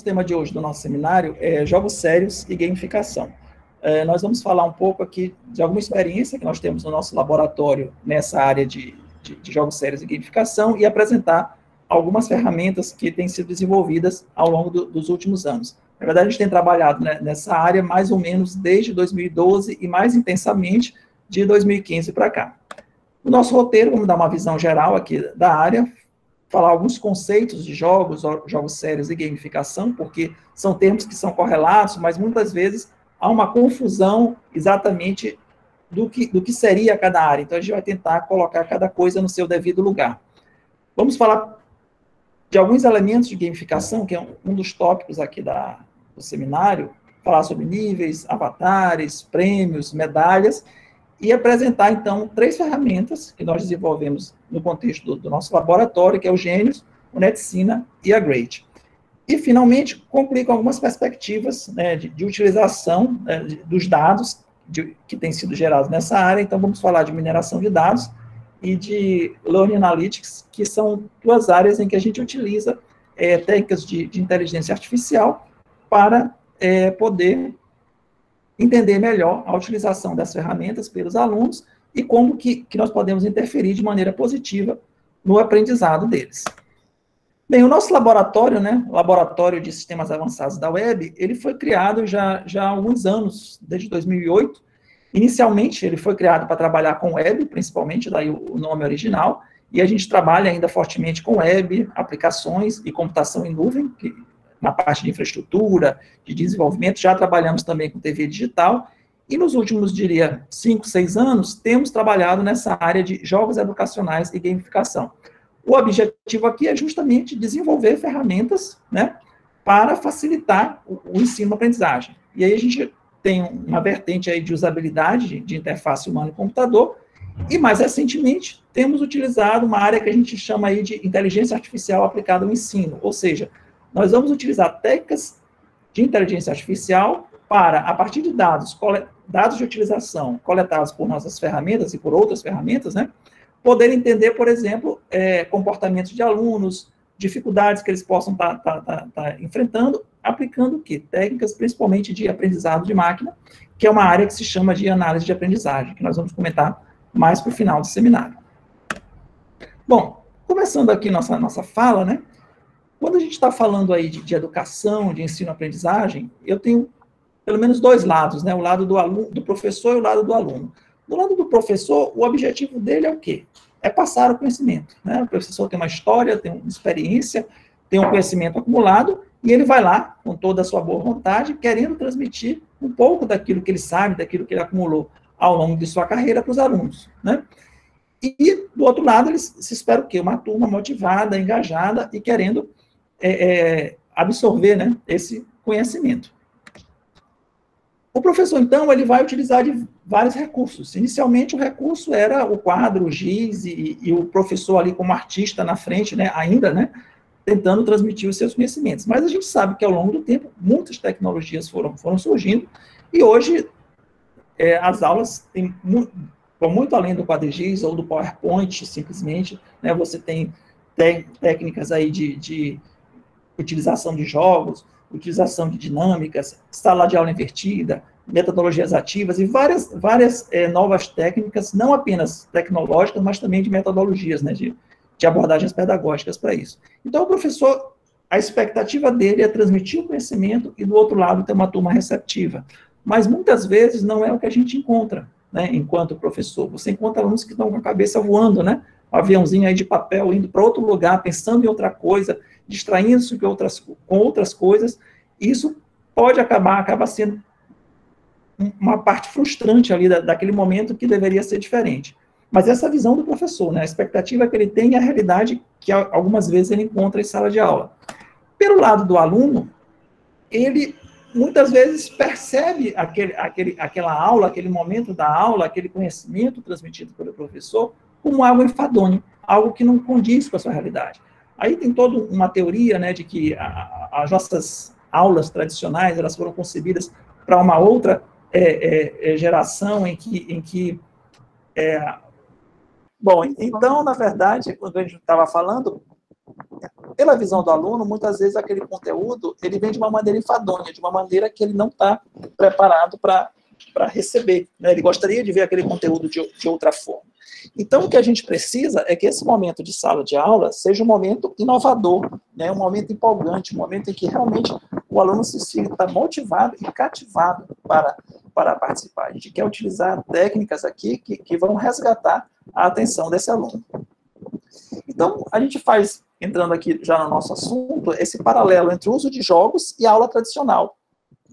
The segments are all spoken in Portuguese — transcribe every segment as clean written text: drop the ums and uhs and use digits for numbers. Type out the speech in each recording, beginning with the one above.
nosso tema de hoje, do nosso seminário, é jogos sérios e gamificação. Nós vamos falar um pouco aqui de alguma experiência que nós temos no nosso laboratório nessa área de jogos sérios e gamificação e apresentar algumas ferramentas que têm sido desenvolvidas ao longo dos últimos anos. Na verdade, a gente tem trabalhado, né, nessa área mais ou menos desde 2012 e mais intensamente de 2015 para cá. O nosso roteiro, vamos dar uma visão geral aqui da área, falar alguns conceitos de jogos sérios e gamificação, porque são termos que são correlatos, mas muitas vezes há uma confusão exatamente do que seria cada área. Então, a gente vai tentar colocar cada coisa no seu devido lugar. Vamos falar de alguns elementos de gamificação, que é um dos tópicos aqui do seminário, falar sobre níveis, avatares, prêmios, medalhas, e apresentar, então, 3 ferramentas que nós desenvolvemos no contexto do nosso laboratório, que é o Genius, o Netsina e a Great. E, finalmente, concluir com algumas perspectivas, né, de utilização, né, dos dados que têm sido gerados nessa área. Então, vamos falar de mineração de dados e de Learning Analytics, que são 2 áreas em que a gente utiliza técnicas de inteligência artificial para poder entender melhor a utilização das ferramentas pelos alunos e como que nós podemos interferir de maneira positiva no aprendizado deles. Bem, o nosso laboratório, né, o Laboratório de Sistemas Avançados da Web, ele foi criado já há alguns anos, desde 2008. Inicialmente, ele foi criado para trabalhar com web, principalmente, daí o nome original, e a gente trabalha ainda fortemente com web, aplicações e computação em nuvem, que na parte de infraestrutura, de desenvolvimento, já trabalhamos também com TV digital, e nos últimos, diria, 5, 6 anos, temos trabalhado nessa área de jogos educacionais e gamificação. O objetivo aqui é justamente desenvolver ferramentas, né, para facilitar o ensino-aprendizagem. E aí a gente tem uma vertente aí de usabilidade, de interface humano-computador, e mais recentemente temos utilizado uma área que a gente chama aí de inteligência artificial aplicada ao ensino, ou seja, nós vamos utilizar técnicas de inteligência artificial para, a partir de dados de utilização coletados por nossas ferramentas e por outras ferramentas, né, poder entender, por exemplo, comportamentos de alunos, dificuldades que eles possam estar enfrentando, aplicando o quê? Técnicas, principalmente de aprendizado de máquina, que é uma área que se chama de análise de aprendizagem, que nós vamos comentar mais para o final do seminário. Bom, começando aqui nossa fala, né, quando a gente está falando aí de educação, de ensino-aprendizagem, eu tenho pelo menos 2 lados, né? O lado do professor e o lado do aluno. Do lado do professor, o objetivo dele é o quê? É passar o conhecimento, né? O professor tem uma história, tem uma experiência, tem um conhecimento acumulado, e ele vai lá, com toda a sua boa vontade, querendo transmitir um pouco daquilo que ele sabe, daquilo que ele acumulou ao longo de sua carreira para os alunos, né? E, do outro lado, se espera o quê? Uma turma motivada, engajada e querendo absorver, né, esse conhecimento. O professor, então, ele vai utilizar de vários recursos. Inicialmente, o recurso era o quadro, o giz, e o professor ali como artista na frente, né, ainda, né, tentando transmitir os seus conhecimentos. Mas a gente sabe que, ao longo do tempo, muitas tecnologias foram surgindo, e hoje as aulas vão muito além do quadrigiz ou do PowerPoint, simplesmente, né, você tem técnicas aí de utilização de jogos, utilização de dinâmicas, sala de aula invertida, metodologias ativas e várias novas técnicas, não apenas tecnológicas, mas também de metodologias, né, de abordagens pedagógicas para isso. Então, o professor, a expectativa dele é transmitir o conhecimento e, do outro lado, ter uma turma receptiva. Mas, muitas vezes, não é o que a gente encontra, né, enquanto professor. Você encontra alunos que estão com a cabeça voando, né, um aviãozinho aí de papel, indo para outro lugar, pensando em outra coisa, distraindo-se com outras coisas, e isso pode acaba sendo uma parte frustrante ali daquele momento que deveria ser diferente. Mas essa visão do professor, né, a expectativa que ele tem e a realidade que algumas vezes ele encontra em sala de aula. Pelo lado do aluno, ele muitas vezes percebe aquela aula, aquele momento da aula, aquele conhecimento transmitido pelo professor, como algo enfadonho, algo que não condiz com a sua realidade. Aí tem toda uma teoria, né, de que as nossas aulas tradicionais, elas foram concebidas para uma outra geração em que bom, então, na verdade, quando a gente estava falando, pela visão do aluno, muitas vezes aquele conteúdo, ele vem de uma maneira enfadonha, de uma maneira que ele não está preparado para receber, né? Ele gostaria de ver aquele conteúdo de outra forma. Então, o que a gente precisa é que esse momento de sala de aula seja um momento inovador, né? Um momento empolgante, um momento em que realmente o aluno se sinta motivado e cativado para participar. A gente quer utilizar técnicas aqui que vão resgatar a atenção desse aluno. Então, a gente faz, entrando aqui já no nosso assunto, esse paralelo entre o uso de jogos e a aula tradicional.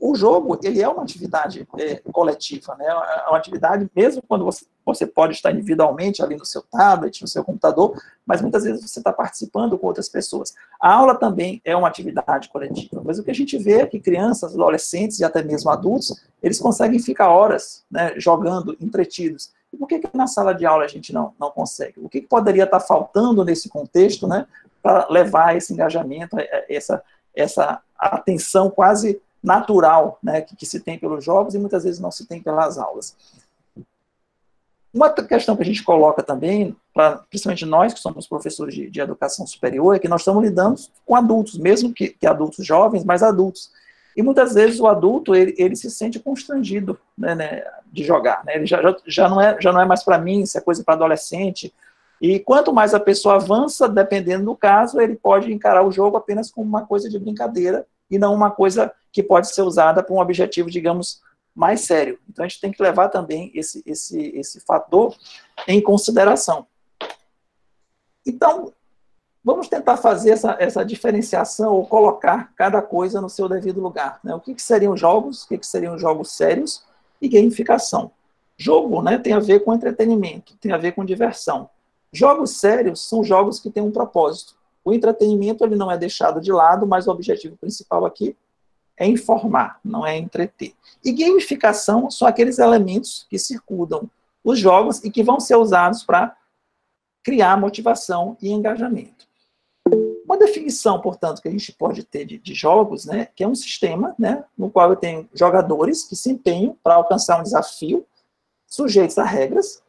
O jogo, ele é uma atividade coletiva, né? É uma atividade, mesmo quando você pode estar individualmente ali no seu tablet, no seu computador, mas muitas vezes você está participando com outras pessoas. A aula também é uma atividade coletiva, mas o que a gente vê é que crianças, adolescentes e até mesmo adultos, eles conseguem ficar horas, né, jogando, entretidos. E por que na sala de aula a gente não consegue? O que poderia estar faltando nesse contexto, né, para levar esse engajamento, essa atenção quase natural, né, que se tem pelos jogos e muitas vezes não se tem pelas aulas? Uma questão que a gente coloca também, principalmente nós que somos professores de educação superior, é que nós estamos lidando com adultos, mesmo que adultos jovens, mas adultos. E muitas vezes o adulto, ele se sente constrangido, né, de jogar. Né? Ele já não é mais para mim, isso é coisa para adolescente. E quanto mais a pessoa avança, dependendo do caso, ele pode encarar o jogo apenas como uma coisa de brincadeira e não uma coisa que pode ser usada para um objetivo, digamos, mais sério. Então, a gente tem que levar também esse fator em consideração. Então, vamos tentar fazer essa diferenciação ou colocar cada coisa no seu devido lugar. Né? O que seriam jogos, o que seriam jogos sérios e gamificação. Jogo, né, tem a ver com entretenimento, tem a ver com diversão. Jogos sérios são jogos que têm um propósito. O entretenimento ele não é deixado de lado, mas o objetivo principal aqui é informar, não é entreter. E gamificação são aqueles elementos que circundam os jogos e que vão ser usados para criar motivação e engajamento. Uma definição, portanto, que a gente pode ter de jogos, né, que é um sistema, né, no qual eu tenho jogadores que se empenham para alcançar um desafio, sujeitos a regras,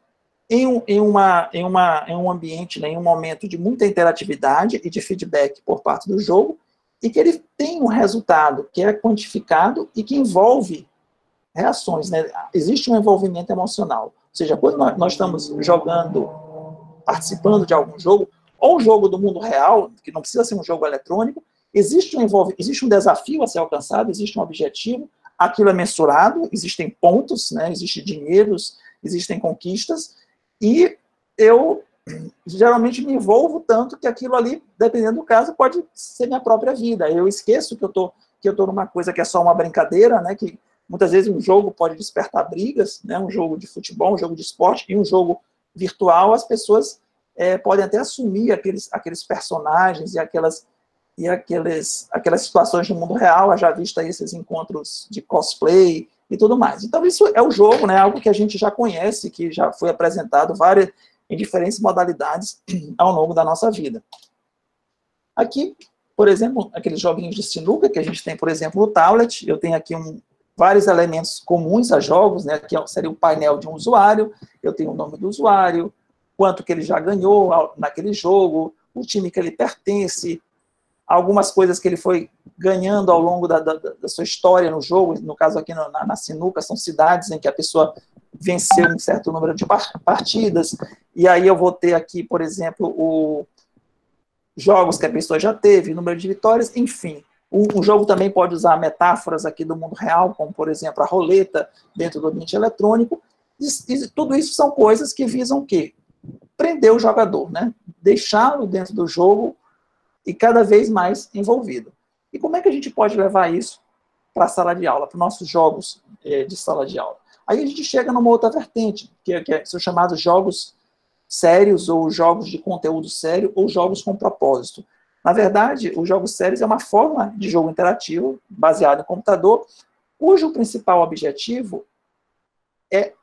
em um ambiente, né, em um momento de muita interatividade e de feedback por parte do jogo, e que ele tem um resultado que é quantificado e que envolve reações, né? Existe um envolvimento emocional. Ou seja, quando nós estamos jogando, participando de algum jogo, ou um jogo do mundo real, que não precisa ser um jogo eletrônico, existe um desafio a ser alcançado, existe um objetivo, aquilo é mensurado, existem pontos, né? Existem dinheiros, existem conquistas, e eu geralmente me envolvo tanto que aquilo ali, dependendo do caso, pode ser minha própria vida. Eu esqueço que eu tô numa coisa que é só uma brincadeira, né, que muitas vezes um jogo pode despertar brigas, né, um jogo de futebol, um jogo de esporte, e um jogo virtual, as pessoas podem até assumir aqueles personagens e aquelas situações no mundo real, já visto aí esses encontros de cosplay e tudo mais. Então, isso é o jogo, né, algo que a gente já conhece, que já foi apresentado em diferentes modalidades ao longo da nossa vida. Aqui, por exemplo, aqueles joguinhos de sinuca que a gente tem, por exemplo, no tablet, eu tenho aqui vários elementos comuns a jogos, né, que seria o painel de um usuário, eu tenho o nome do usuário, quanto que ele já ganhou naquele jogo, o time que ele pertence, algumas coisas que ele foi ganhando ao longo da sua história no jogo, no caso aqui na sinuca, são cidades em que a pessoa venceu um certo número de partidas, e aí eu vou ter aqui, por exemplo, jogos que a pessoa já teve, número de vitórias, enfim. O jogo também pode usar metáforas aqui do mundo real, como, por exemplo, a roleta dentro do ambiente eletrônico, e tudo isso são coisas que visam o quê? Prender o jogador, né? Deixá-lo dentro do jogo e cada vez mais envolvido. E como é que a gente pode levar isso para a sala de aula, para os nossos jogos de sala de aula? Aí a gente chega numa outra vertente, que são chamados jogos sérios, ou jogos de conteúdo sério, ou jogos com propósito. Na verdade, os jogos sérios é uma forma de jogo interativo, baseado em computador, cujo principal objetivo é,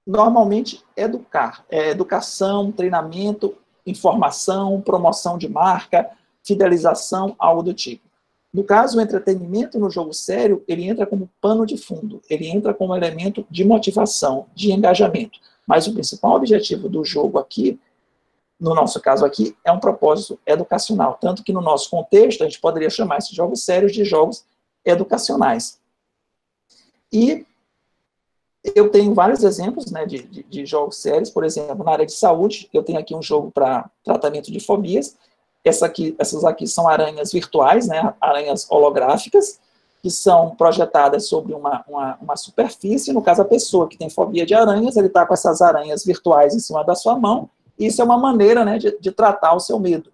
normalmente, educar. É educação, treinamento, informação, promoção de marca, fidelização, algo do tipo. No caso, o entretenimento no jogo sério, ele entra como pano de fundo, ele entra como elemento de motivação, de engajamento. Mas o principal objetivo do jogo aqui no nosso caso aqui, é um propósito educacional. Tanto que no nosso contexto, a gente poderia chamar esses jogos sérios de jogos educacionais. E eu tenho vários exemplos, né, de jogos sérios, por exemplo, na área de saúde, eu tenho aqui um jogo para tratamento de fobias. Essas aqui são aranhas virtuais, né, aranhas holográficas, que são projetadas sobre uma superfície. No caso, a pessoa que tem fobia de aranhas, ele está com essas aranhas virtuais em cima da sua mão. Isso é uma maneira, né, de tratar o seu medo.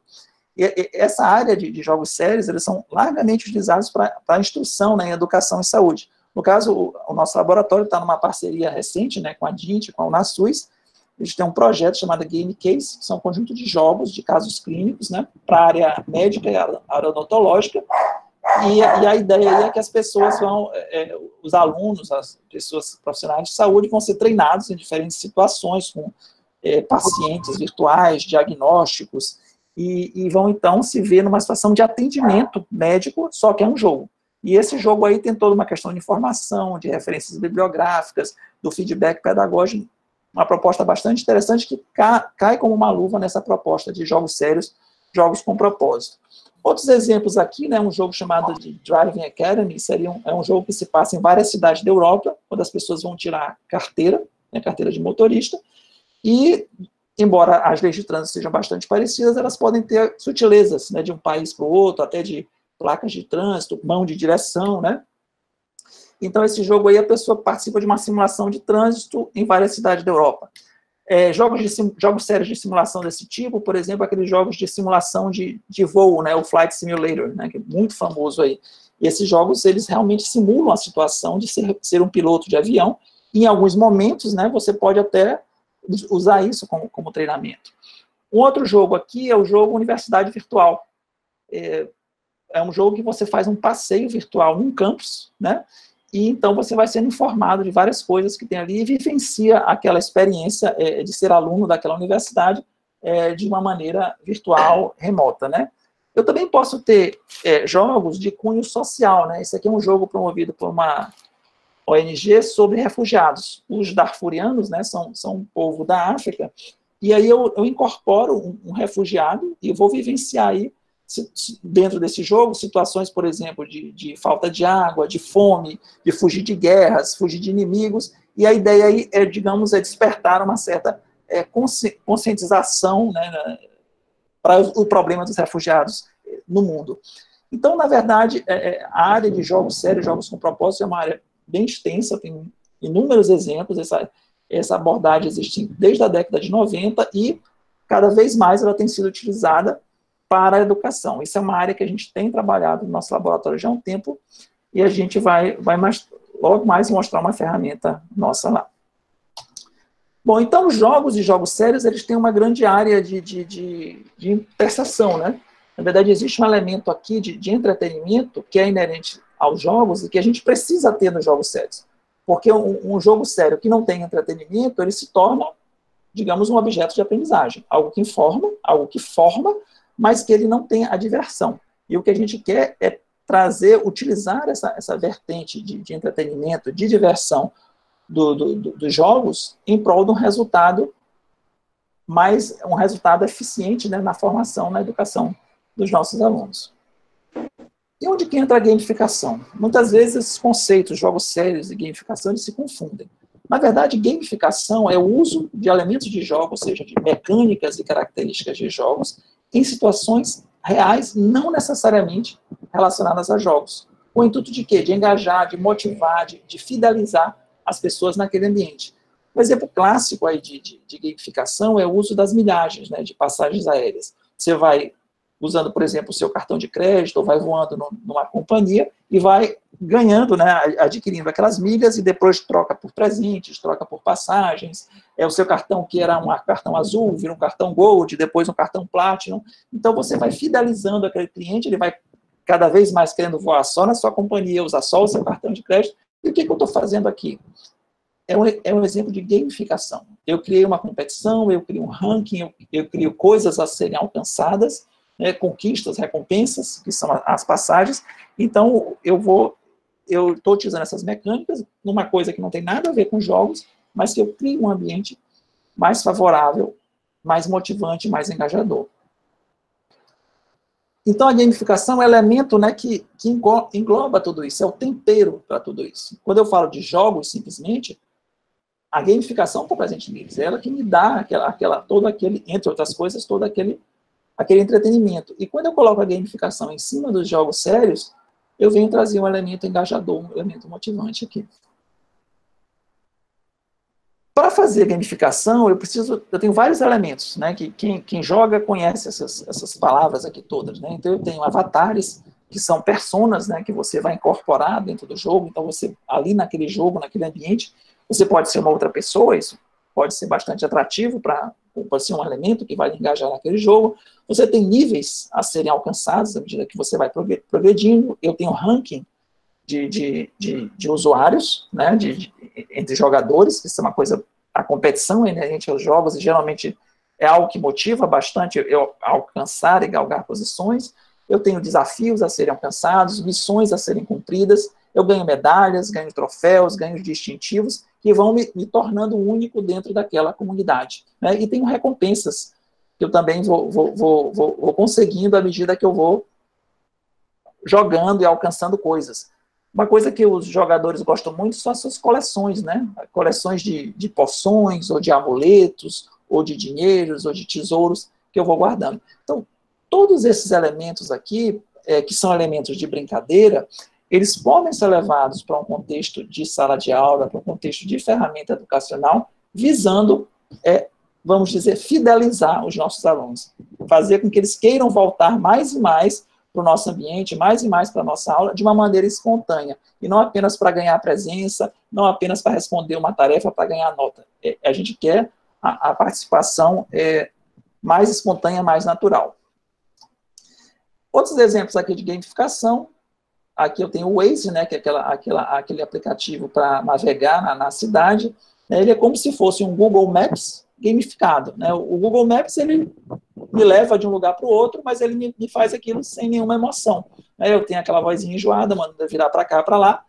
E essa área de jogos sérios, eles são largamente utilizados para instrução, né, em educação e saúde. No caso, o nosso laboratório está numa parceria recente, né, com a DINT, com a UNASUS. A gente tem um projeto chamado Game Case, que são um conjunto de jogos, de casos clínicos, né, para a área médica e área odontológica. E a ideia aí é que as pessoas vão, os alunos, as pessoas profissionais de saúde vão ser treinados em diferentes situações, com pacientes virtuais, diagnósticos, e vão então se ver numa situação de atendimento médico, só que é um jogo. E esse jogo aí tem toda uma questão de informação, de referências bibliográficas, do feedback pedagógico, uma proposta bastante interessante que cai como uma luva nessa proposta de jogos sérios, jogos com propósito. Outros exemplos aqui, né, um jogo chamado de Driving Academy, é um jogo que se passa em várias cidades da Europa, onde as pessoas vão tirar carteira, né, carteira de motorista, e, embora as leis de trânsito sejam bastante parecidas, elas podem ter sutilezas, né, de um país para o outro, até de placas de trânsito, mão de direção, né? Então, esse jogo aí, a pessoa participa de uma simulação de trânsito em várias cidades da Europa. Jogos sérios de simulação desse tipo, por exemplo, aqueles jogos de simulação de voo, né, o Flight Simulator, né, que é muito famoso aí. E esses jogos, eles realmente simulam a situação de ser um piloto de avião, e em alguns momentos, né, você pode até usar isso como treinamento. Um outro jogo aqui é o jogo Universidade Virtual. É um jogo que você faz um passeio virtual num campus, né? E então você vai sendo informado de várias coisas que tem ali e vivencia aquela experiência de ser aluno daquela universidade de uma maneira virtual, remota, né? Eu também posso ter jogos de cunho social, né? Esse aqui é um jogo promovido por uma ONG sobre refugiados. Os darfurianos, né, são um povo da África, e aí eu incorporo um refugiado e vou vivenciar aí, dentro desse jogo, situações, por exemplo, de falta de água, de fome, de fugir de guerras, fugir de inimigos, e a ideia aí digamos, é despertar uma certa conscientização, né, para o problema dos refugiados no mundo. Então, na verdade, a área de jogos sérios, jogos com propósito, é uma área bem extensa, tem inúmeros exemplos, essa abordagem existe desde a década de 90 e cada vez mais ela tem sido utilizada para a educação. Isso é uma área que a gente tem trabalhado no nosso laboratório já há um tempo e a gente vai logo mais mostrar uma ferramenta nossa lá. Bom, então jogos e jogos sérios, eles têm uma grande área de interseção, né? Na verdade, existe um elemento aqui de entretenimento que é inerente aos jogos e que a gente precisa ter nos jogos sérios. Porque um jogo sério que não tem entretenimento, ele se torna, digamos, um objeto de aprendizagem. Algo que informa, algo que forma, mas que ele não tem a diversão. E o que a gente quer é utilizar essa vertente de entretenimento, de diversão dos jogos em prol de um resultado eficiente, né, na formação, na educação dos nossos alunos. E onde que entra a gamificação? Muitas vezes esses conceitos, jogos sérios e gamificação, eles se confundem. Na verdade, gamificação é o uso de elementos de jogo, ou seja, de mecânicas e características de jogos, em situações reais, não necessariamente relacionadas a jogos. Com o intuito de quê? De engajar, de motivar, de fidelizar as pessoas naquele ambiente. Um exemplo clássico aí de gamificação é o uso das milhagens, né, de passagens aéreas. Você vai usando, por exemplo, o seu cartão de crédito, ou vai voando numa companhia e vai ganhando, né, adquirindo aquelas milhas e depois troca por presentes, troca por passagens. O seu cartão, que era um cartão azul, vira um cartão gold, depois um cartão platinum. Então, você vai fidelizando aquele cliente, ele vai cada vez mais querendo voar só na sua companhia, usar só o seu cartão de crédito. E o que eu estou fazendo aqui? É um exemplo de gamificação. Eu criei uma competição, eu crio um ranking, eu crio coisas a serem alcançadas, né, conquistas, recompensas, que são as passagens. Então, eu estou utilizando essas mecânicas numa coisa que não tem nada a ver com jogos, mas que eu crio um ambiente mais favorável mais motivante, mais engajador. Então, a gamificação é um elemento, né, que engloba tudo isso, é o tempero para tudo isso. Quando eu falo de jogos, simplesmente, a gamificação está presente neles, é ela que me dá todo aquele, entre outras coisas, todo aquele entretenimento. E quando eu coloco a gamificação em cima dos jogos sérios, eu venho trazer um elemento engajador, um elemento motivante aqui. Para fazer gamificação, eu tenho vários elementos, né, que quem joga conhece essas palavras aqui todas, né, então eu tenho avatares, que são personas, né, que você vai incorporar dentro do jogo, então você, ali naquele jogo, naquele ambiente, você pode ser uma outra pessoa, isso pode ser bastante atrativo, pode ser um elemento que vai engajar naquele jogo, você tem níveis a serem alcançados à medida que você vai progredindo, eu tenho ranking de usuários, né, entre jogadores, isso é uma coisa, a competição é inerente aos jogos, e geralmente é algo que motiva bastante eu alcançar e galgar posições, eu tenho desafios a serem alcançados, missões a serem cumpridas, eu ganho medalhas, ganho troféus, ganho distintivos, que vão me tornando único dentro daquela comunidade, né, e tenho recompensas, que eu também vou conseguindo à medida que eu vou jogando e alcançando coisas. Uma coisa que os jogadores gostam muito são as suas coleções, né? Coleções de poções, ou de amuletos, ou de dinheiros, ou de tesouros, que eu vou guardando. Então, todos esses elementos aqui, que são elementos de brincadeira, eles podem ser levados para um contexto de sala de aula, para um contexto de ferramenta educacional, visando, vamos dizer, fidelizar os nossos alunos. Fazer com que eles queiram voltar mais e mais para o nosso ambiente, mais e mais para a nossa aula, de uma maneira espontânea, e não apenas para ganhar presença, não apenas para responder uma tarefa, para ganhar nota. A gente quer a participação mais espontânea, mais natural. Outros exemplos aqui de gamificação, aqui eu tenho o Waze, né, que é aquele aplicativo para navegar na cidade, né, ele é como se fosse um Google Maps gamificado, né? O Google Maps, ele me leva de um lugar para o outro, mas ele me faz aquilo sem nenhuma emoção, né? Eu tenho aquela vozinha enjoada, manda virar para cá, para lá.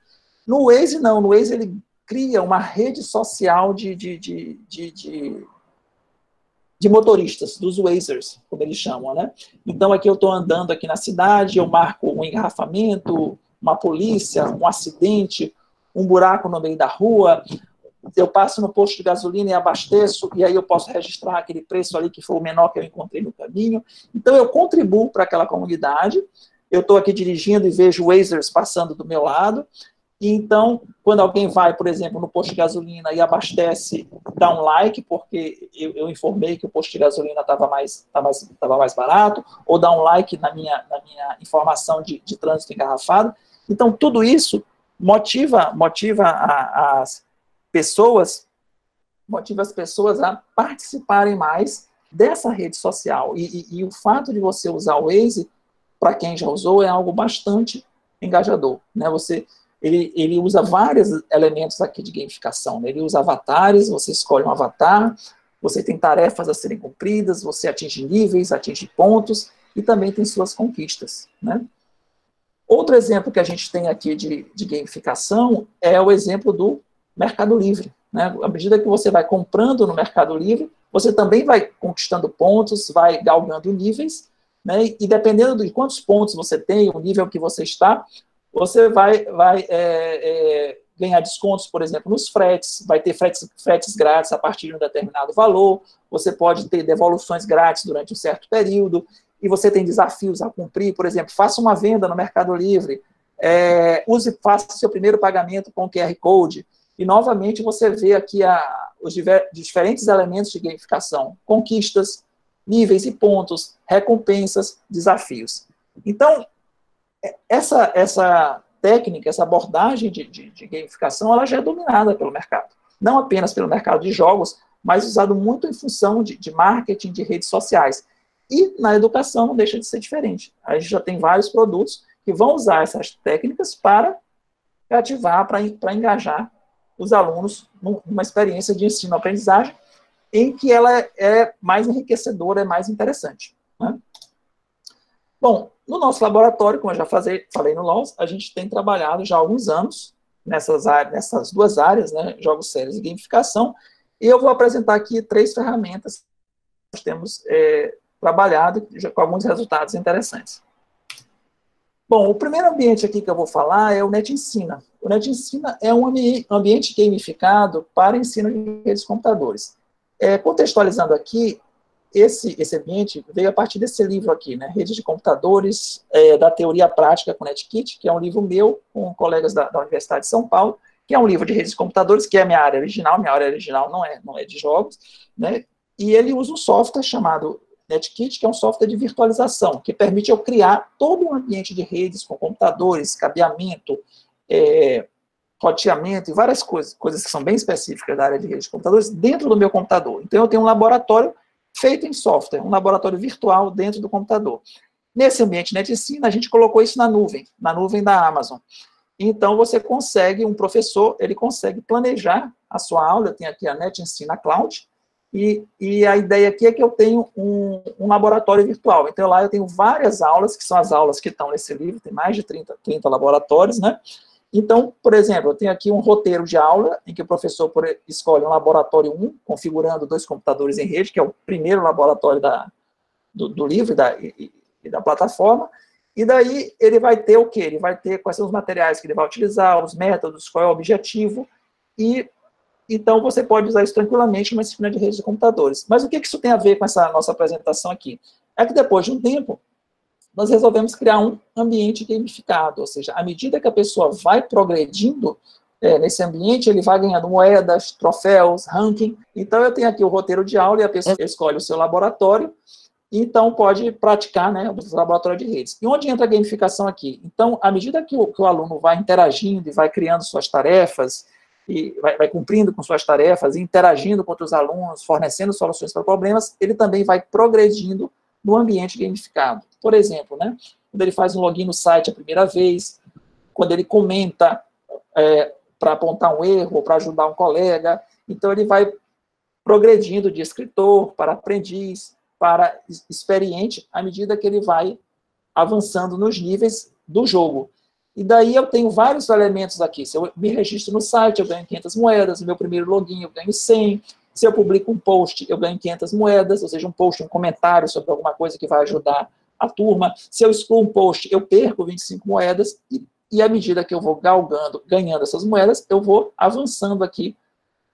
No Waze, não, no Waze ele cria uma rede social de motoristas, dos Wazers, como eles chamam, né? Então, aqui eu estou andando aqui na cidade, eu marco um engarrafamento, uma polícia, um acidente, um buraco no meio da rua, eu passo no posto de gasolina e abasteço, e aí eu posso registrar aquele preço ali que foi o menor que eu encontrei no caminho. Então, eu contribuo para aquela comunidade, eu estou aqui dirigindo e vejo Wazers passando do meu lado, e então, quando alguém vai, por exemplo, no posto de gasolina e abastece, dá um like, porque eu informei que o posto de gasolina estava mais barato, ou dá um like na minha informação de trânsito engarrafado. Então, tudo isso motiva as pessoas a participarem mais dessa rede social. E o fato de você usar o Waze, para quem já usou, é algo bastante engajador, né? Ele usa vários elementos aqui de gamificação, né? Ele usa avatares, você escolhe um avatar, você tem tarefas a serem cumpridas, você atinge níveis, atinge pontos, e também tem suas conquistas, né? Outro exemplo que a gente tem aqui de gamificação é o exemplo do Mercado Livre, né? À medida que você vai comprando no Mercado Livre, você também vai conquistando pontos, vai galgando níveis, né? E dependendo de quantos pontos você tem, o nível que você está, você vai ganhar descontos, por exemplo, nos fretes, vai ter fretes grátis a partir de um determinado valor, você pode ter devoluções grátis durante um certo período, e você tem desafios a cumprir, por exemplo, faça uma venda no Mercado Livre, faça seu primeiro pagamento com QR Code, e novamente você vê aqui os diferentes elementos de gamificação, conquistas, níveis e pontos, recompensas, desafios. Então, essa técnica, essa abordagem de gamificação, ela já é dominada pelo mercado. Não apenas pelo mercado de jogos, mas usado muito em função de marketing, de redes sociais. E na educação não deixa de ser diferente. A gente já tem vários produtos que vão usar essas técnicas para ativar, para engajar os alunos numa experiência de ensino-aprendizagem em que ela é mais enriquecedora, é mais interessante, né? Bom, no nosso laboratório, como eu já falei no LOS, a gente tem trabalhado já há alguns anos nessas duas áreas, né, jogos sérios e gamificação, e eu vou apresentar aqui 3 ferramentas temos trabalhado com alguns resultados interessantes. Bom, o primeiro ambiente aqui que eu vou falar é o NetEnsina. O NetEnsina é um ambiente gamificado para ensino de redes de computadores. Contextualizando aqui, esse ambiente veio a partir desse livro aqui, né, Redes de Computadores, da Teoria Prática com NetKit, que é um livro meu, com colegas da Universidade de São Paulo, que é um livro de redes de computadores, que é a minha área original não é de jogos, né, e ele usa um software chamado NetKit, que é um software de virtualização, que permite eu criar todo um ambiente de redes com computadores, cabeamento, roteamento e várias coisas que são bem específicas da área de redes de computadores dentro do meu computador. Então, eu tenho um laboratório feito em software, um laboratório virtual dentro do computador. Nesse ambiente NetEnsina, a gente colocou isso na nuvem da Amazon. Então, você consegue, um professor, ele consegue planejar a sua aula. Eu tenho aqui a NetEnsina Cloud, e a ideia aqui é que eu tenho um laboratório virtual. Então, lá eu tenho várias aulas, que são as aulas que estão nesse livro, tem mais de 30 laboratórios, né? Então, por exemplo, eu tenho aqui um roteiro de aula, em que o professor escolhe um laboratório 1, configurando 2 computadores em rede, que é o primeiro laboratório do livro e da plataforma, e daí ele vai ter o quê? Ele vai ter quais são os materiais que ele vai utilizar, os métodos, qual é o objetivo, e então você pode usar isso tranquilamente numa disciplina de redes de computadores. Mas o que isso tem a ver com essa nossa apresentação aqui? É que depois de um tempo, nós resolvemos criar um ambiente gamificado, ou seja, à medida que a pessoa vai progredindo nesse ambiente, ele vai ganhando moedas, troféus, ranking. Então, eu tenho aqui o roteiro de aula e a pessoa escolhe o seu laboratório, e então pode praticar, né, o laboratório de redes. E onde entra a gamificação aqui? Então, à medida que o aluno vai interagindo e vai criando suas tarefas, e vai cumprindo com suas tarefas, interagindo com outros alunos, fornecendo soluções para problemas, ele também vai progredindo no ambiente gamificado. Por exemplo, né, quando ele faz um login no site a primeira vez, quando ele comenta para apontar um erro, ou para ajudar um colega, então ele vai progredindo de escritor para aprendiz, para experiente, à medida que ele vai avançando nos níveis do jogo. E daí eu tenho vários elementos aqui. Se eu me registro no site, eu ganho 500 moedas, no meu primeiro login eu ganho 100, se eu publico um post, eu ganho 500 moedas, ou seja, um post, um comentário sobre alguma coisa que vai ajudar a turma. Se eu excluo um post, eu perco 25 moedas, e à medida que eu vou ganhando essas moedas, eu vou avançando aqui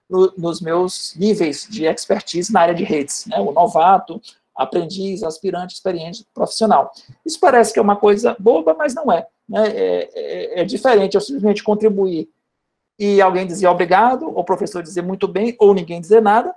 nos meus níveis de expertise na área de redes, né? O novato, aprendiz, aspirante, experiente, profissional. Isso parece que é uma coisa boba, mas não é, né? É diferente eu simplesmente contribuir e alguém dizer obrigado, ou o professor dizer muito bem, ou ninguém dizer nada.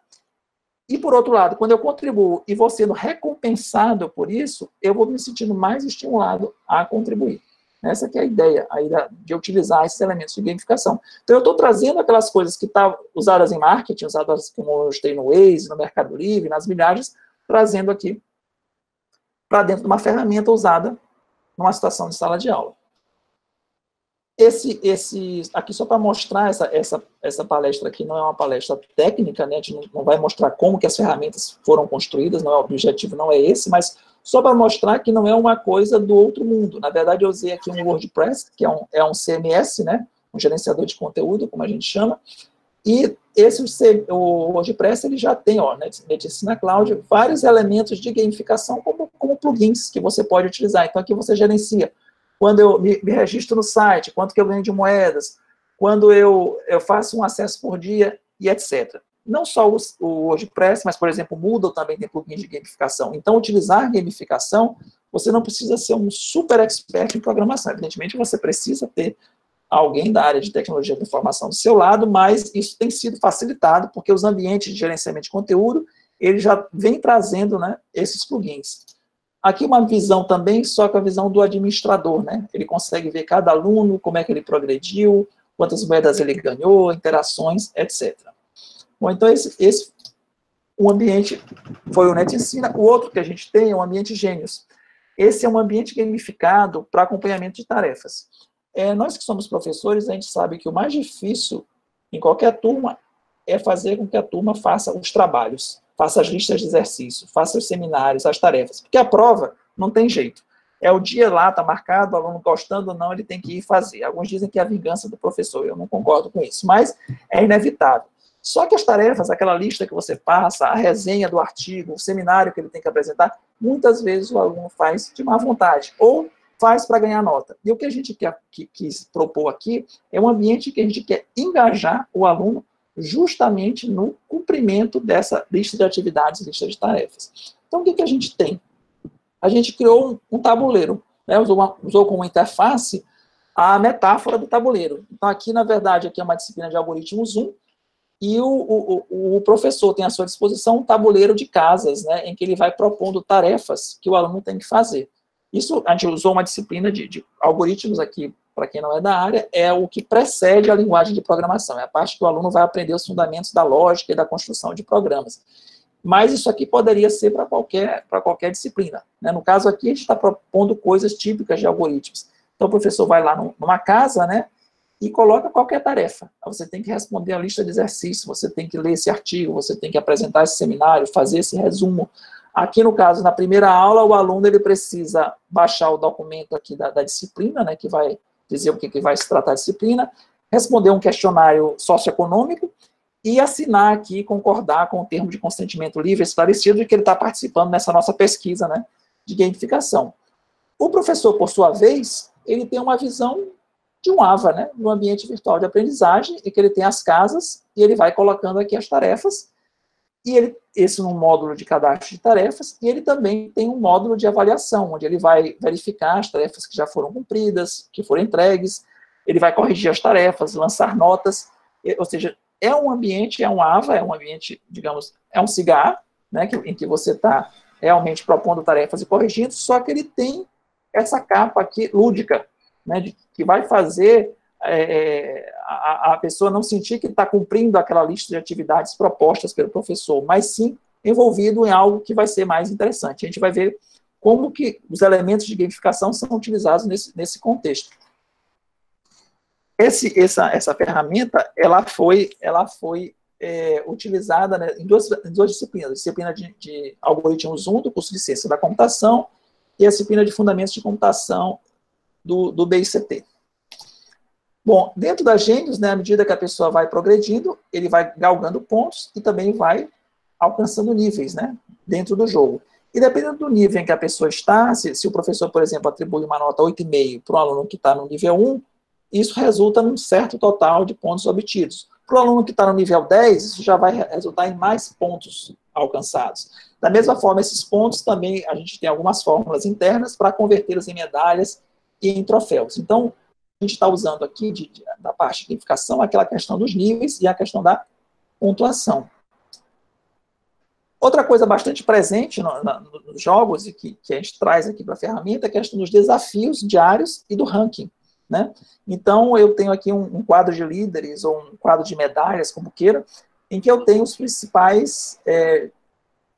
E, por outro lado, quando eu contribuo e vou sendo recompensado por isso, eu vou me sentindo mais estimulado a contribuir. Essa que é a ideia aí de utilizar esses elementos de gamificação. Então, eu estou trazendo aquelas coisas que estão usadas em marketing, usadas como eu mostrei no Waze, no Mercado Livre, nas milhagens, trazendo aqui para dentro de uma ferramenta usada numa situação de sala de aula. Aqui só para mostrar, essa palestra aqui não é uma palestra técnica, né? A gente não vai mostrar como que as ferramentas foram construídas, o objetivo não é esse, mas só para mostrar que não é uma coisa do outro mundo. Na verdade, eu usei aqui um WordPress, que é um CMS, né? Um gerenciador de conteúdo, como a gente chama, e o WordPress ele já tem, NetEnsina Cloud, vários elementos de gamificação como plugins que você pode utilizar. Então, aqui você gerencia. Quando eu me registro no site, quanto que eu ganho de moedas, quando eu faço um acesso por dia, e etc. Não só o WordPress, mas, por exemplo, o Moodle também tem plugins de gamificação. Então, utilizar gamificação, você não precisa ser um super expert em programação. Evidentemente, você precisa ter alguém da área de tecnologia da informação do seu lado, mas isso tem sido facilitado, porque os ambientes de gerenciamento de conteúdo, ele já vem trazendo, né, esses plugins. Aqui uma visão também, só com a visão do administrador, né? Ele consegue ver cada aluno, como é que ele progrediu, quantas moedas ele ganhou, interações, etc. Bom, então um ambiente foi o NetEnsina. O outro que a gente tem é o ambiente Gênios. Esse é um ambiente gamificado para acompanhamento de tarefas. Nós que somos professores, a gente sabe que o mais difícil em qualquer turma é fazer com que a turma faça os trabalhos, faça as listas de exercício, faça os seminários, as tarefas. Porque a prova não tem jeito. É o dia lá, está marcado, o aluno gostando ou não, ele tem que ir fazer. Alguns dizem que é a vingança do professor, eu não concordo com isso, mas é inevitável. Só que as tarefas, aquela lista que você passa, a resenha do artigo, o seminário que ele tem que apresentar, muitas vezes o aluno faz de má vontade, ou faz para ganhar nota. E o que a gente quis propor aqui é um ambiente que a gente quer engajar o aluno justamente no cumprimento dessa lista de atividades, lista de tarefas. Então, o que a gente tem? A gente criou um tabuleiro, né? Usou como interface a metáfora do tabuleiro. Então, aqui, na verdade, aqui é uma disciplina de algoritmos 1, e o professor tem à sua disposição um tabuleiro de casas, né, em que ele vai propondo tarefas que o aluno tem que fazer. Isso, a gente usou uma disciplina de algoritmos aqui, para quem não é da área, é o que precede a linguagem de programação, é a parte que o aluno vai aprender os fundamentos da lógica e da construção de programas. Mas isso aqui poderia ser para qualquer disciplina, né? No caso aqui, a gente está propondo coisas típicas de algoritmos. Então, o professor vai lá numa casa, né, e coloca qualquer tarefa. Você tem que responder a lista de exercícios, você tem que ler esse artigo, você tem que apresentar esse seminário, fazer esse resumo. Aqui, no caso, na primeira aula, o aluno ele precisa baixar o documento aqui da disciplina, né, que vai dizer o que vai se tratar a disciplina, responder um questionário socioeconômico e assinar aqui, concordar com o termo de consentimento livre esclarecido de que ele está participando nessa nossa pesquisa, né, de gamificação. O professor, por sua vez, ele tem uma visão de um AVA, né, no ambiente virtual de aprendizagem, e que ele tem as casas, e ele vai colocando aqui as tarefas, e esse num módulo de cadastro de tarefas, e ele também tem um módulo de avaliação, onde ele vai verificar as tarefas que já foram cumpridas, que foram entregues, ele vai corrigir as tarefas, lançar notas, ou seja, é um ambiente, é um AVA, é um ambiente, digamos, é um cigar, né, em que você está realmente propondo tarefas e corrigindo, só que ele tem essa capa aqui lúdica, né, que vai fazer a pessoa não sentir que está cumprindo aquela lista de atividades propostas pelo professor, mas sim envolvido em algo que vai ser mais interessante. A gente vai ver como que os elementos de gamificação são utilizados nesse contexto. Essa ferramenta, ela foi utilizada, né, em duas disciplinas, a disciplina de algoritmos 1 do curso de Ciência da Computação e a disciplina de Fundamentos de Computação do BICT. Bom, dentro da Gênios, né, à medida que a pessoa vai progredindo, ele vai galgando pontos e também vai alcançando níveis, né, dentro do jogo. E dependendo do nível em que a pessoa está, se o professor, por exemplo, atribui uma nota 8,5 para um aluno que está no nível 1, isso resulta num certo total de pontos obtidos. Para o aluno que está no nível 10, isso já vai resultar em mais pontos alcançados. Da mesma forma, esses pontos também, a gente tem algumas fórmulas internas para convertê-los em medalhas e em troféus. Então, a gente está usando aqui, da parte de gamificação, aquela questão dos níveis e a questão da pontuação. Outra coisa bastante presente nos jogos e que a gente traz aqui para a ferramenta é a questão dos desafios diários e do ranking, né? Então, eu tenho aqui um quadro de líderes ou um quadro de medalhas, como queira, em que eu tenho os principais,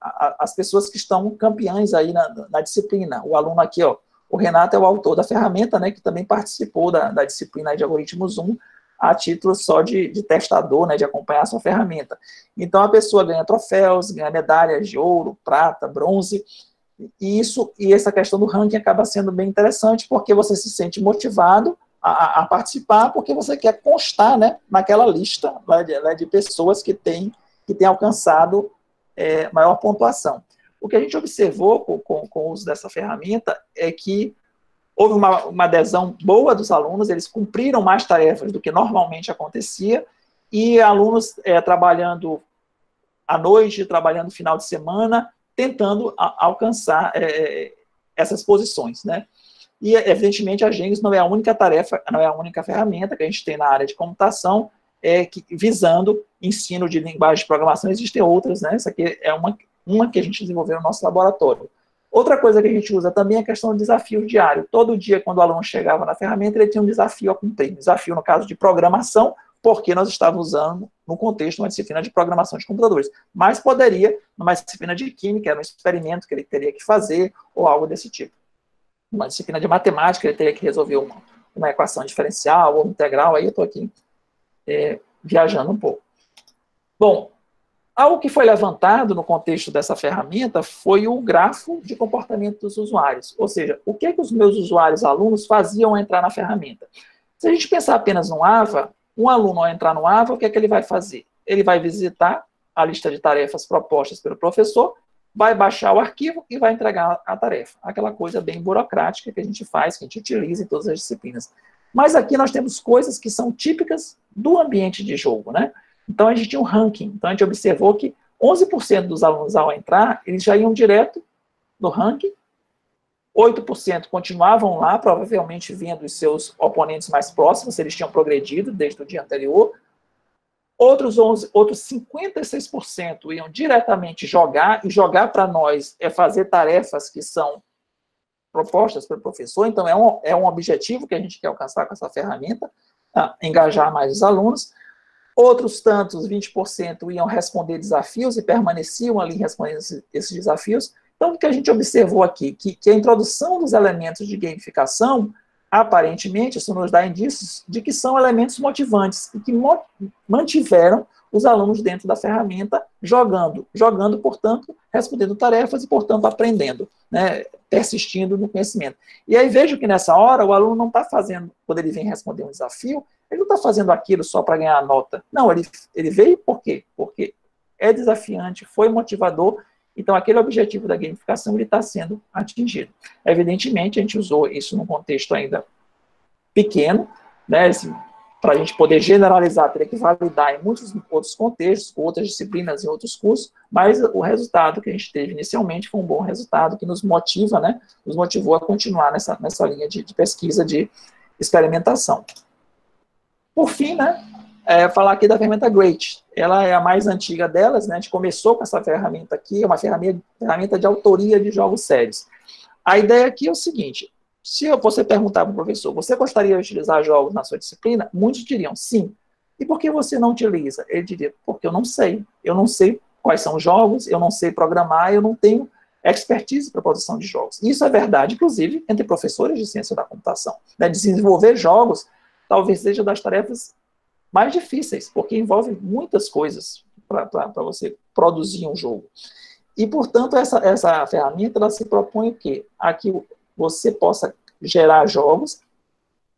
as pessoas que estão campeãs aí na disciplina. O aluno aqui, ó, o Renato é o autor da ferramenta, né, que também participou da disciplina de algoritmos 1, a título só de testador, né, de acompanhar a sua ferramenta. Então, a pessoa ganha troféus, ganha medalhas de ouro, prata, bronze, e essa questão do ranking acaba sendo bem interessante, porque você se sente motivado a participar, porque você quer constar, né, naquela lista, né, de pessoas que têm alcançado maior pontuação. O que a gente observou com o uso dessa ferramenta é que houve uma adesão boa dos alunos, eles cumpriram mais tarefas do que normalmente acontecia, e alunos trabalhando à noite, trabalhando no final de semana, tentando alcançar essas posições, né? E, evidentemente, a Gênios não é a única tarefa, não é a única ferramenta que a gente tem na área de computação, visando ensino de linguagem de programação. Existem outras, né? Essa aqui é uma que a gente desenvolveu no nosso laboratório. Outra coisa que a gente usa também é a questão do desafio diário. Todo dia, quando o aluno chegava na ferramenta, ele tinha um desafio a cumprir. Desafio, no caso de programação, porque nós estávamos usando, no contexto, uma disciplina de programação de computadores. Mas poderia, numa disciplina de química, era um experimento que ele teria que fazer, ou algo desse tipo. Uma disciplina de matemática, ele teria que resolver uma equação diferencial ou integral. Aí eu estou aqui viajando um pouco. Bom, algo que foi levantado no contexto dessa ferramenta foi o grafo de comportamento dos usuários. Ou seja, o que os meus usuários alunos faziam ao entrar na ferramenta. Se a gente pensar apenas no AVA, um aluno ao entrar no AVA, o que é que ele vai fazer? ele vai visitar a lista de tarefas propostas pelo professor, vai baixar o arquivo e vai entregar a tarefa. Aquela coisa bem burocrática que a gente faz, que a gente utiliza em todas as disciplinas. Mas aqui nós temos coisas que são típicas do ambiente de jogo, né? Então a gente tinha um ranking. Então a gente observou que 11% dos alunos, ao entrar, eles já iam direto no ranking, 8% continuavam lá, provavelmente vendo os seus oponentes mais próximos, se eles tinham progredido desde o dia anterior. Outros 56% iam diretamente jogar, e jogar para nós é fazer tarefas que são propostas pelo professor, então é um objetivo que a gente quer alcançar com essa ferramenta, tá? Engajar mais os alunos. Outros tantos, 20%, iam responder desafios e permaneciam ali respondendo esses desafios. Então, o que a gente observou aqui? Que a introdução dos elementos de gamificação, aparentemente, isso nos dá indícios de que são elementos motivantes e que mantiveram os alunos dentro da ferramenta jogando, portanto, respondendo tarefas e, portanto, aprendendo, né, persistindo no conhecimento. E aí vejo que nessa hora o aluno não está fazendo, quando ele vem responder um desafio, ele não está fazendo aquilo só para ganhar a nota. Não, ele veio por quê? Porque é desafiante, foi motivador. Então, aquele objetivo da gamificação está sendo atingido. Evidentemente, a gente usou isso num contexto ainda pequeno, né, assim, para a gente poder generalizar, teria que validar em muitos outros contextos, outras disciplinas e outros cursos, mas o resultado que a gente teve inicialmente foi um bom resultado, que nos motiva, né, nos motivou a continuar nessa linha de pesquisa, de experimentação. Por fim, né, falar aqui da ferramenta Great. Ela é a mais antiga delas, né? A gente começou com essa ferramenta aqui, é uma ferramenta de autoria de jogos sérios. A ideia aqui é o seguinte: se você perguntar para o professor, você gostaria de utilizar jogos na sua disciplina? Muitos diriam sim. E por que você não utiliza? Ele diria, porque eu não sei quais são os jogos, eu não sei programar, eu não tenho expertise para a produção de jogos. Isso é verdade, inclusive, entre professores de ciência da computação. Né? Desenvolver jogos talvez seja das tarefas mais difíceis, porque envolve muitas coisas para você produzir um jogo. E, portanto, essa ferramenta ela se propõe o quê? A que você possa gerar jogos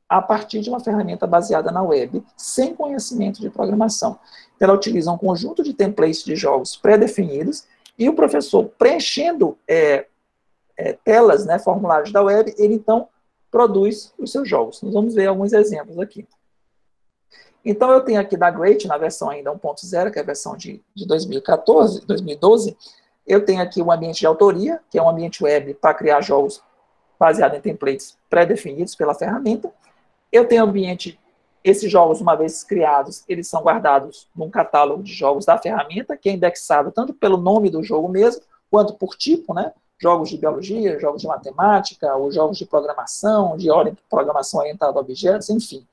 a partir de uma ferramenta baseada na web, sem conhecimento de programação. Ela utiliza um conjunto de templates de jogos pré-definidos, e o professor, preenchendo telas, né, formulários da web, ele, então, produz os seus jogos. Nós vamos ver alguns exemplos aqui. Então, eu tenho aqui da Great, na versão ainda 1.0, que é a versão de 2012, eu tenho aqui um ambiente de autoria, que é um ambiente web para criar jogos baseado em templates pré-definidos pela ferramenta. Eu tenho ambiente, esses jogos, uma vez criados, eles são guardados num catálogo de jogos da ferramenta, que é indexado tanto pelo nome do jogo mesmo, quanto por tipo, né? Jogos de biologia, jogos de matemática, ou jogos de programação, programação orientada a objetos, enfim.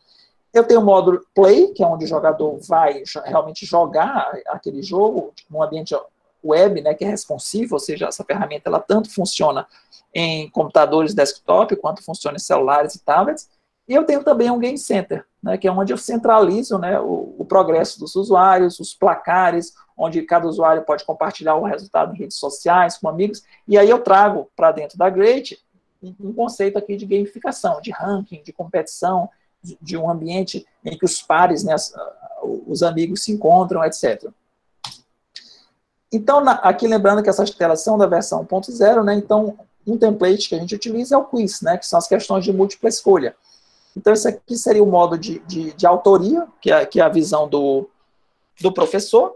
Eu tenho o módulo Play, que é onde o jogador vai realmente jogar aquele jogo num ambiente web, né, que é responsivo, ou seja, essa ferramenta ela tanto funciona em computadores desktop, quanto funciona em celulares e tablets. E eu tenho também um Game Center, né, que é onde eu centralizo, né, o progresso dos usuários, os placares, onde cada usuário pode compartilhar o resultado em redes sociais, com amigos, e aí eu trago para dentro da Great um conceito aqui de gamificação, de ranking, de competição, de um ambiente em que os pares, né, os amigos se encontram, etc. Então, aqui lembrando que essas telas são da versão 1.0, né, então um template que a gente utiliza é o quiz, né, que são as questões de múltipla escolha. Então, esse aqui seria o modo de autoria, que é a visão do professor,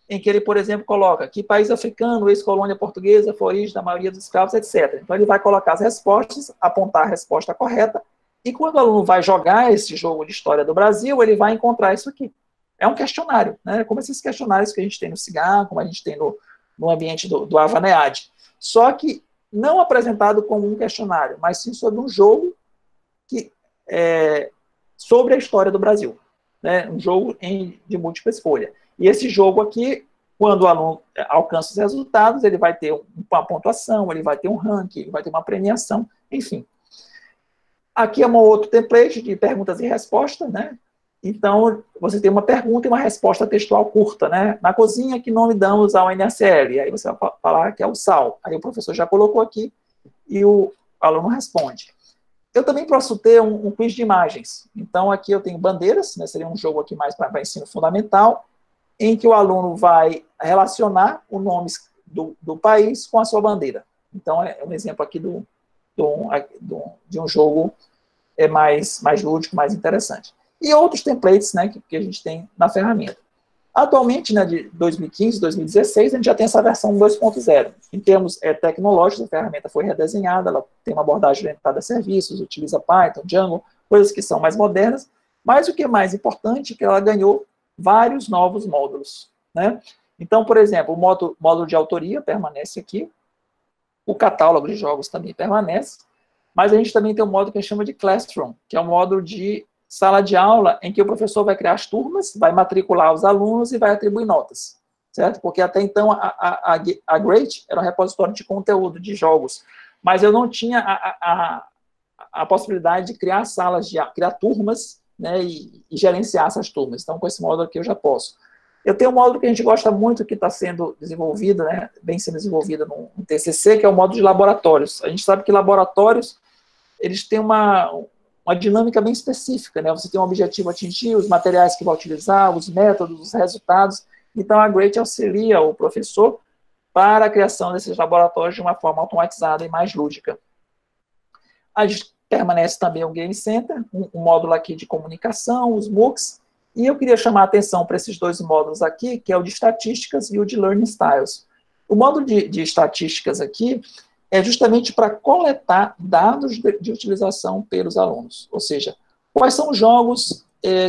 em que ele, por exemplo, coloca que país africano, ex-colônia portuguesa, foi a origem da maioria dos escravos, etc. Então, ele vai colocar as respostas, apontar a resposta correta, e quando o aluno vai jogar esse jogo de história do Brasil, ele vai encontrar isso aqui. É um questionário, né? Como esses questionários que a gente tem no CIGAR, como a gente tem no ambiente do AvaNead. Só que não apresentado como um questionário, mas sim sobre um jogo sobre a história do Brasil. Né? Um jogo de múltipla escolha. E esse jogo aqui, quando o aluno alcança os resultados, ele vai ter uma pontuação, ele vai ter um ranking, ele vai ter uma premiação, enfim. Aqui é um outro template de perguntas e respostas, né? Então, você tem uma pergunta e uma resposta textual curta, né? Na cozinha, que nome damos ao NaCl? Aí você vai falar que é o sal. Aí o professor já colocou aqui e o aluno responde. Eu também posso ter um quiz de imagens. Então, aqui eu tenho bandeiras, né? Seria um jogo aqui mais para ensino fundamental. em que o aluno vai relacionar o nome do país com a sua bandeira. Então, é um exemplo aqui de um jogo mais lúdico, mais interessante. E outros templates, né, que a gente tem na ferramenta. Atualmente, né, de 2015, 2016, a gente já tem essa versão 2.0. Em termos tecnológicos, a ferramenta foi redesenhada, ela tem uma abordagem orientada a serviços, utiliza Python, Django, coisas que são mais modernas, mas o que é mais importante é que ela ganhou vários novos módulos, né? Então, por exemplo, o módulo de autoria permanece aqui, o catálogo de jogos também permanece, mas a gente também tem um módulo que a gente chama de Classroom, que é um módulo de sala de aula em que o professor vai criar as turmas, vai matricular os alunos e vai atribuir notas, certo? Porque até então a Great era um repositório de conteúdo de jogos, mas eu não tinha a possibilidade de criar criar turmas, né, e gerenciar essas turmas. Então, com esse módulo aqui eu já posso. Eu tenho um módulo que a gente gosta muito, que está sendo desenvolvido, né, bem sendo desenvolvido no TCC, que é o módulo de laboratórios. A gente sabe que laboratórios, eles têm uma dinâmica bem específica, né? Você tem um objetivo a atingir, os materiais que vai utilizar, os métodos, os resultados. Então, a Great auxilia o professor para a criação desses laboratórios de uma forma automatizada e mais lúdica. A gente permanece também o Game Center, um módulo aqui de comunicação, os MOOCs, e eu queria chamar a atenção para esses dois módulos aqui, que é o de estatísticas e o de Learning Styles. O módulo de estatísticas aqui é justamente para coletar dados de utilização pelos alunos, ou seja, quais são os jogos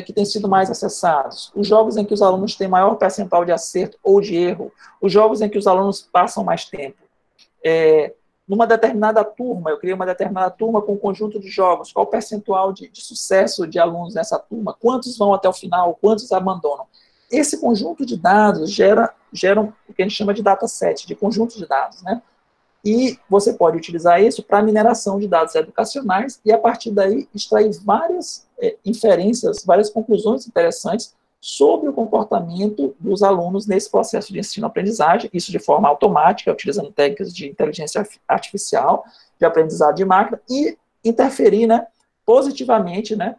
que têm sido mais acessados, os jogos em que os alunos têm maior percentual de acerto ou de erro, os jogos em que os alunos passam mais tempo. Numa determinada turma, eu criei uma determinada turma com um conjunto de jogos, qual o percentual de sucesso de alunos nessa turma, quantos vão até o final, quantos abandonam. Esse conjunto de dados gera o que a gente chama de dataset, de conjunto de dados, né? E você pode utilizar isso para mineração de dados educacionais e, a partir daí, extrair várias inferências, várias conclusões interessantes sobre o comportamento dos alunos nesse processo de ensino-aprendizagem, isso de forma automática, utilizando técnicas de inteligência artificial, de aprendizado de máquina, e interferir, né, positivamente, né,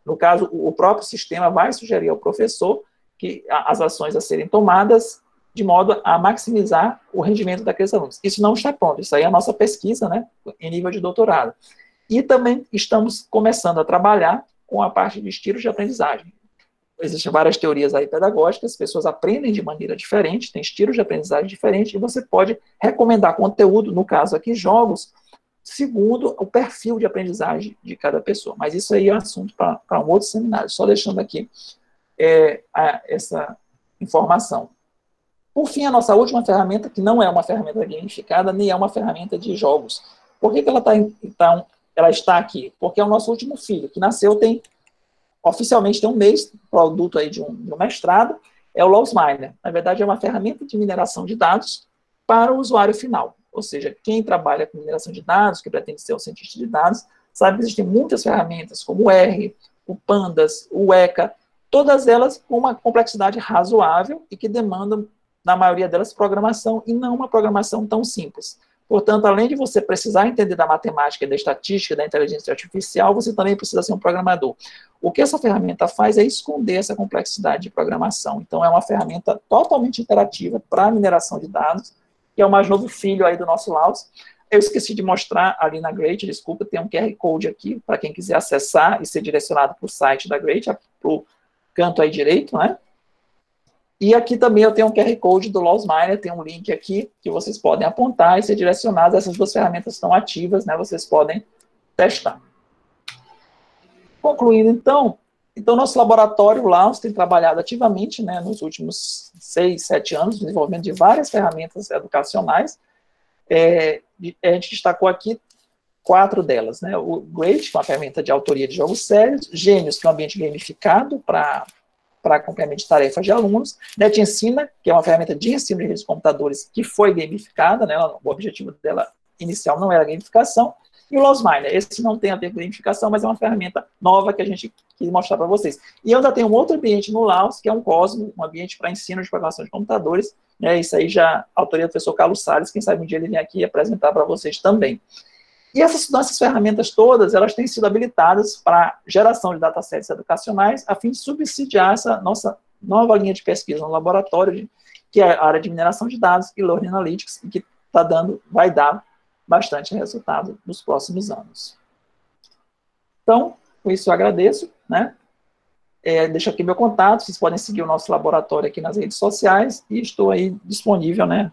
no caso, o próprio sistema vai sugerir ao professor que as ações a serem tomadas de modo a maximizar o rendimento daqueles alunos. Isso não está pronto, isso aí é a nossa pesquisa, né, em nível de doutorado. E também estamos começando a trabalhar com a parte de estilos de aprendizagem. Existem várias teorias aí pedagógicas, as pessoas aprendem de maneira diferente, tem estilos de aprendizagem diferentes, e você pode recomendar conteúdo, no caso aqui, jogos, segundo o perfil de aprendizagem de cada pessoa. Mas isso aí é um assunto para um outro seminário, só deixando aqui essa informação. Por fim, a nossa última ferramenta, que não é uma ferramenta gamificada, nem é uma ferramenta de jogos. Por que ela está aqui? Porque é o nosso último filho, que nasceu oficialmente tem um mês, produto aí de um mestrado, é o Lawsminer. Na verdade, é uma ferramenta de mineração de dados para o usuário final. Ou seja, quem trabalha com mineração de dados, que pretende ser um cientista de dados, sabe que existem muitas ferramentas, como o R, o Pandas, o ECA, todas elas com uma complexidade razoável e que demandam, na maioria delas, programação, e não uma programação tão simples. Portanto, além de você precisar entender da matemática, da estatística, da inteligência artificial, você também precisa ser um programador. O que essa ferramenta faz é esconder essa complexidade de programação. Então, é uma ferramenta totalmente interativa para a mineração de dados, que é o mais novo filho aí do nosso Laus. Eu esqueci de mostrar ali na Great, desculpa, tem um QR Code aqui, para quem quiser acessar e ser direcionado para o site da Great, para o canto aí direito, né? E aqui também eu tenho um QR Code do Lawsminer, tem um link aqui que vocês podem apontar e ser direcionados. Essas duas ferramentas estão ativas, né? Vocês podem testar. Concluindo, então nosso laboratório Laus tem trabalhado ativamente, né, nos últimos 6, 7 anos, no desenvolvimento de várias ferramentas educacionais. A gente destacou aqui 4 delas, né? O Great, que é uma ferramenta de autoria de jogos sérios, Gênios, que é um ambiente gamificado para acompanhamento de tarefas de alunos, NetEnsina, que é uma ferramenta de ensino de redes de computadores que foi gamificada, né? O objetivo dela inicial não era gamificação, e o Lawsminer, esse não tem a ver com gamificação, mas é uma ferramenta nova que a gente quis mostrar para vocês. E eu ainda tenho um outro ambiente no Laus, que é um Cosmo, um ambiente para ensino de programação de computadores, né? Isso aí já autoria do professor Carlos Salles, quem sabe um dia ele vem aqui apresentar para vocês também. E essas ferramentas todas, elas têm sido habilitadas para geração de datasets educacionais, a fim de subsidiar essa nossa nova linha de pesquisa no laboratório, que é a área de mineração de dados e Learning Analytics, e que vai dar bastante resultado nos próximos anos. Então, com isso eu agradeço, né? Deixo aqui meu contato, vocês podem seguir o nosso laboratório aqui nas redes sociais, e estou aí disponível, né?